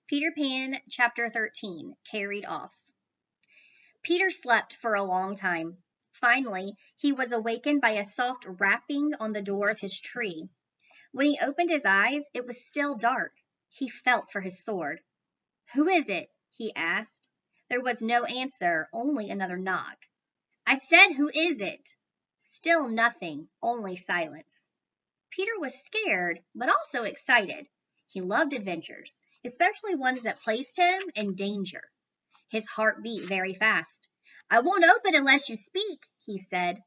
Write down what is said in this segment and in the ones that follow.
Peter Pan, Chapter 13, Carried Off. Peter slept for a long time. Finally, he was awakened by a soft rapping on the door of his tree. When he opened his eyes, it was still dark. He felt for his sword. "Who is it?" he asked. There was no answer, only another knock. "I said, who is it?" Still nothing, only silence. Peter was scared, but also excited. He loved adventures, especially ones that placed him in danger. His heart beat very fast. "I won't open unless you speak," he said.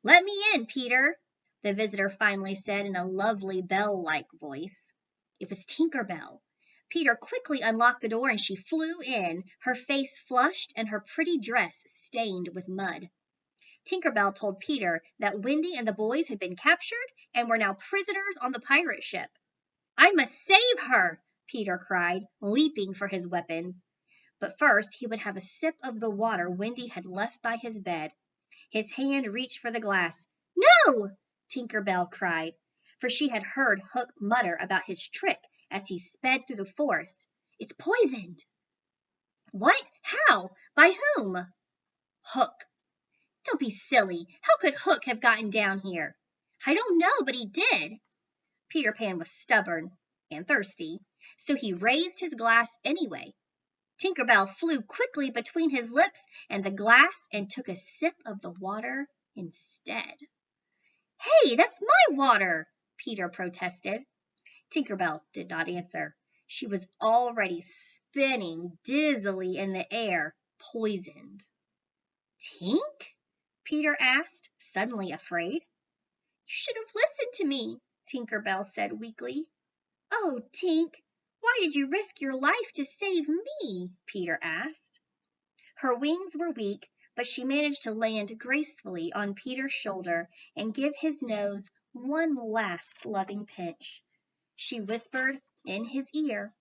"Let me in, Peter," the visitor finally said in a lovely bell-like voice. It was Tinker Bell. Peter quickly unlocked the door and she flew in, her face flushed and her pretty dress stained with mud. Tinker Bell told Peter that Wendy and the boys had been captured and were now prisoners on the pirate ship. "I must save her!" Peter cried, leaping for his weapons. But first he would have a sip of the water Wendy had left by his bed. His hand reached for the glass. "No!" Tinker Bell cried, for she had heard Hook mutter about his trick as he sped through the forest. "It's poisoned." "What? How? By whom?" "Hook." "Don't be silly. How could Hook have gotten down here?" "I don't know, but he did." Peter Pan was stubborn and thirsty, so he raised his glass anyway. Tinker Bell flew quickly between his lips and the glass and took a sip of the water instead. "Hey, that's my water!" Peter protested. Tinker Bell did not answer. She was already spinning dizzily in the air, poisoned. "Tink?" Peter asked, suddenly afraid. "You should have listened to me," Tinker Bell said weakly. "Oh, Tink, why did you risk your life to save me?" Peter asked. Her wings were weak, but she managed to land gracefully on Peter's shoulder and give his nose one last loving pinch. She whispered in his ear,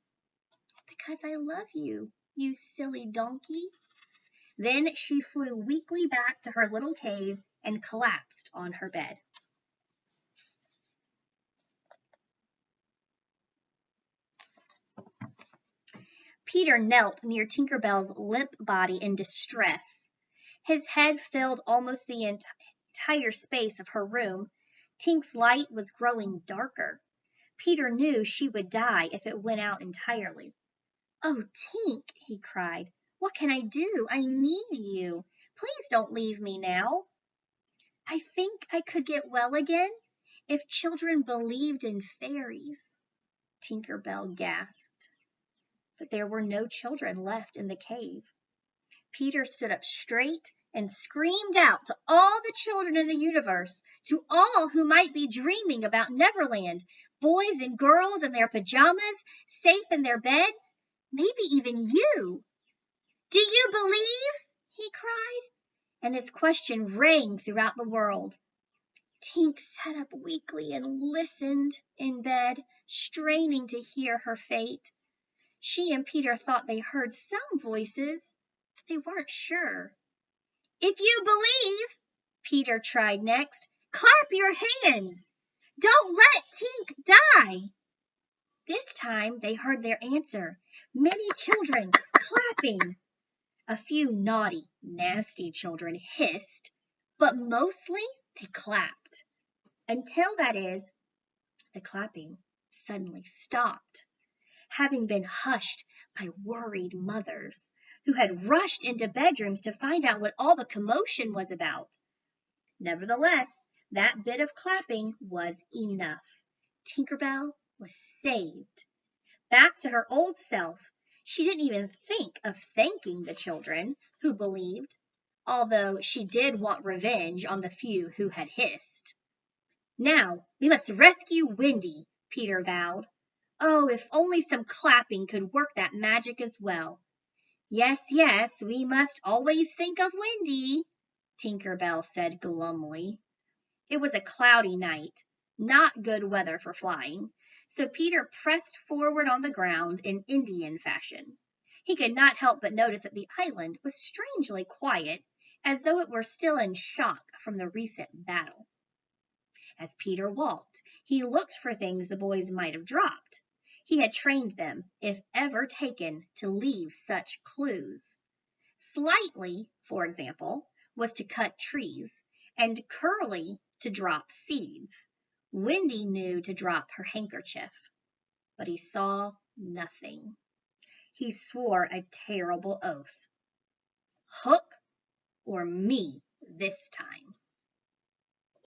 "Because I love you, you silly donkey." Then she flew weakly back to her little cave and collapsed on her bed. Peter knelt near Tinker Bell's limp body in distress. His head filled almost the entire space of her room. Tink's light was growing darker. Peter knew she would die if it went out entirely. "Oh, Tink," he cried, "what can I do? I need you. Please don't leave me now." "I think I could get well again if children believed in fairies," Tinker Bell gasped. But there were no children left in the cave. Peter stood up straight and screamed out to all the children in the universe, to all who might be dreaming about Neverland, boys and girls in their pajamas, safe in their beds, maybe even you. "Do you believe?" he cried, and his question rang throughout the world. Tink sat up weakly and listened in bed, straining to hear her fate. She and Peter thought they heard some voices, but they weren't sure. "If you believe," Peter tried next, "clap your hands. Don't let Tink die." This time they heard their answer, many children clapping. A few naughty, nasty children hissed, but mostly they clapped. Until, that is, the clapping suddenly stopped, having been hushed by worried mothers who had rushed into bedrooms to find out what all the commotion was about. Nevertheless, that bit of clapping was enough. Tinker Bell was saved. Back to her old self, she didn't even think of thanking the children who believed, although she did want revenge on the few who had hissed. "Now we must rescue Wendy," Peter vowed. Oh, if only some clapping could work that magic as well. "Yes, yes, we must always think of Wendy," Tinker Bell said glumly. It was a cloudy night, not good weather for flying, so Peter pressed forward on the ground in Indian fashion. He could not help but notice that the island was strangely quiet, as though it were still in shock from the recent battle. As Peter walked, he looked for things the boys might have dropped. He had trained them, if ever taken, to leave such clues. Slightly, for example, was to cut trees, and Curly to drop seeds. Wendy knew to drop her handkerchief, but he saw nothing. He swore a terrible oath. Hook or me this time.